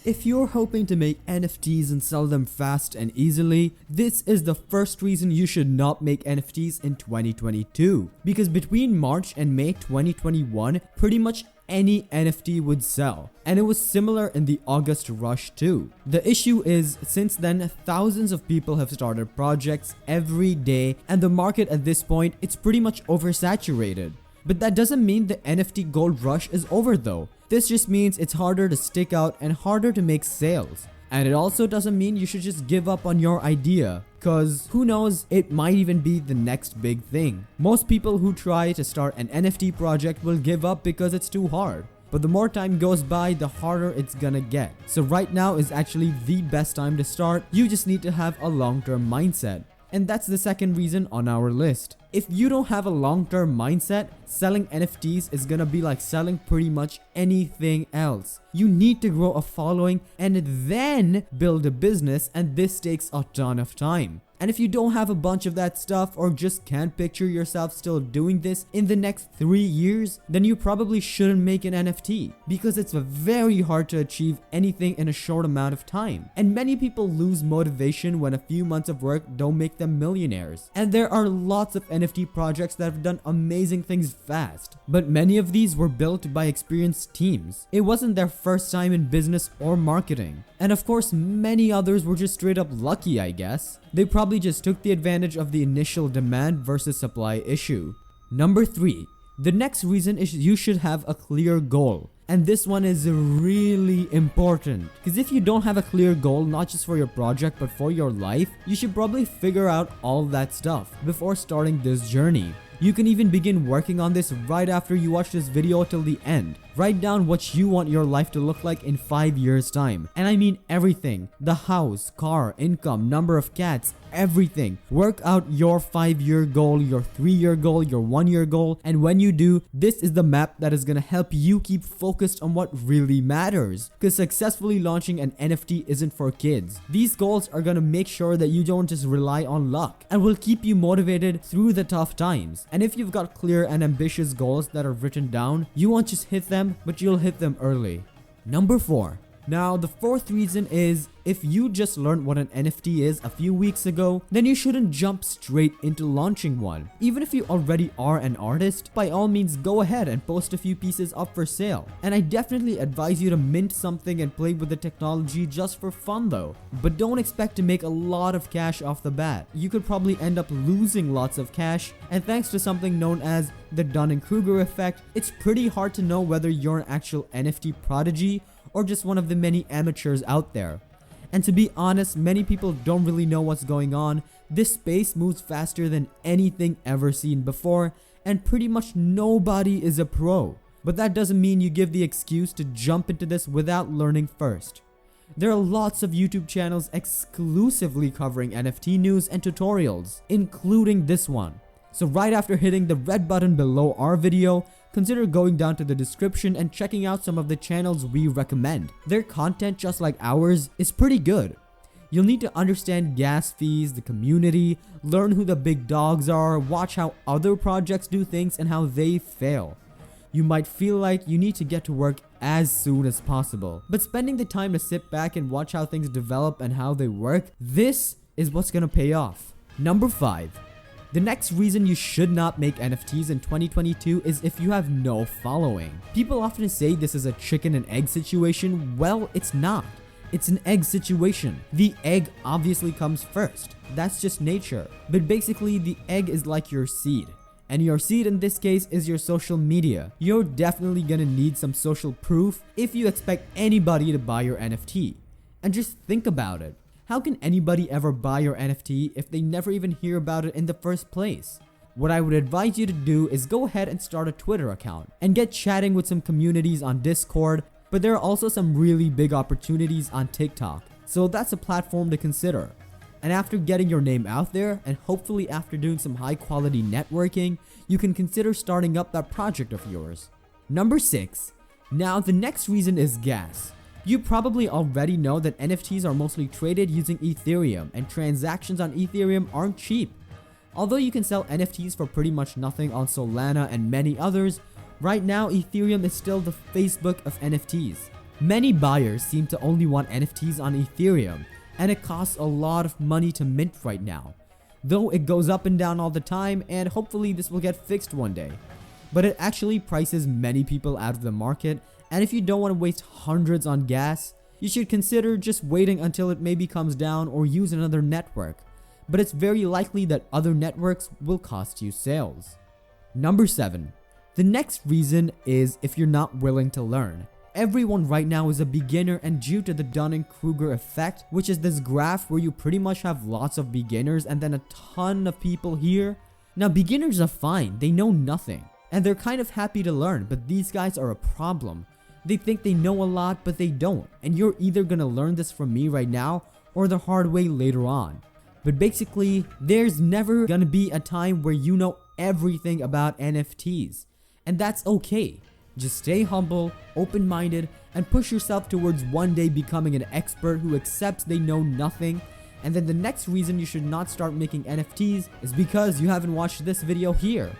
If you're hoping to make NFTs and sell them fast and easily, this is the first reason you should not make NFTs in 2022. Because between March and May 2021, pretty much any NFT would sell. And it was similar in the August rush too. The issue is, since then, thousands of people have started projects every day, and the market at this point, it's pretty much oversaturated. But that doesn't mean the NFT gold rush is over though. This just means it's harder to stick out and harder to make sales. And it also doesn't mean you should just give up on your idea, cause who knows, it might even be the next big thing. Most people who try to start an NFT project will give up because it's too hard. But the more time goes by, the harder it's gonna get. So right now is actually the best time to start. You just need to have a long-term mindset. And that's the second reason on our list. If you don't have a long-term mindset, selling NFTs is gonna be like selling pretty much anything else. You need to grow a following and then build a business, and this takes a ton of time. And if you don't have a bunch of that stuff or just can't picture yourself still doing this in the next 3 years, then you probably shouldn't make an NFT, because it's very hard to achieve anything in a short amount of time. And many people lose motivation when a few months of work don't make them millionaires. And there are lots of NFT projects that have done amazing things fast, but many of these were built by experienced teams. It wasn't their first time in business or marketing. And of course, many others were just straight up lucky, I guess. They probably just took the advantage of the initial demand versus supply issue. Number 3. The next reason is you should have a clear goal. And this one is really important, because if you don't have a clear goal, not just for your project but for your life, you should probably figure out all that stuff before starting this journey. You can even begin working on this right after you watch this video till the end. Write down what you want your life to look like in 5 years time. And I mean everything. The house, car, income, number of cats, everything. Work out your 5-year goal, your 3-year goal, your 1-year goal. And when you do, this is the map that is gonna help you keep focused on what really matters. Because successfully launching an NFT isn't for kids. These goals are gonna make sure that you don't just rely on luck, and will keep you motivated through the tough times. And if you've got clear and ambitious goals that are written down, you won't just hit them, but you'll hit them early. Number 4. Now, the fourth reason is, if you just learned what an NFT is a few weeks ago, then you shouldn't jump straight into launching one. Even if you already are an artist, by all means go ahead and post a few pieces up for sale. And I definitely advise you to mint something and play with the technology just for fun though. But don't expect to make a lot of cash off the bat. You could probably end up losing lots of cash, and thanks to something known as the Dunning-Kruger effect, it's pretty hard to know whether you're an actual NFT prodigy or just one of the many amateurs out there. And to be honest, many people don't really know what's going on. This space moves faster than anything ever seen before, and pretty much nobody is a pro. But that doesn't mean you give the excuse to jump into this without learning first. There are lots of YouTube channels exclusively covering NFT news and tutorials, including this one. So right after hitting the red button below our video, consider going down to the description and checking out some of the channels we recommend. Their content, just like ours, is pretty good. You'll need to understand gas fees, the community, learn who the big dogs are, watch how other projects do things and how they fail. You might feel like you need to get to work as soon as possible, but spending the time to sit back and watch how things develop and how they work, this is what's gonna pay off. Number 5. The next reason you should not make NFTs in 2022 is if you have no following. People often say this is a chicken and egg situation. Well, it's not. It's an egg situation. The egg obviously comes first. That's just nature. But basically, the egg is like your seed. And your seed in this case is your social media. You're definitely gonna need some social proof if you expect anybody to buy your NFT. And just think about it. How can anybody ever buy your NFT if they never even hear about it in the first place? What I would advise you to do is go ahead and start a Twitter account and get chatting with some communities on Discord, but there are also some really big opportunities on TikTok, so that's a platform to consider. And after getting your name out there, and hopefully after doing some high quality networking, you can consider starting up that project of yours. Number 6. Now the next reason is gas. You probably already know that NFTs are mostly traded using Ethereum, and transactions on Ethereum aren't cheap. Although you can sell NFTs for pretty much nothing on Solana and many others, right now Ethereum is still the Facebook of NFTs. Many buyers seem to only want NFTs on Ethereum, and it costs a lot of money to mint right now. Though it goes up and down all the time, and hopefully this will get fixed one day. But it actually prices many people out of the market, and if you don't want to waste hundreds on gas, you should consider just waiting until it maybe comes down or use another network. But it's very likely that other networks will cost you sales. Number 7. The next reason is if you're not willing to learn. Everyone right now is a beginner, and due to the Dunning-Kruger effect, which is this graph where you pretty much have lots of beginners and then a ton of people here. Now beginners are fine, they know nothing, and they're kind of happy to learn, but these guys are a problem. They think they know a lot, but they don't, and you're either gonna learn this from me right now or the hard way later on. But basically, there's never gonna be a time where you know everything about NFTs, and that's okay. Just stay humble, open-minded, and push yourself towards one day becoming an expert who accepts they know nothing. And then the next reason you should not start making NFTs is because you haven't watched this video here.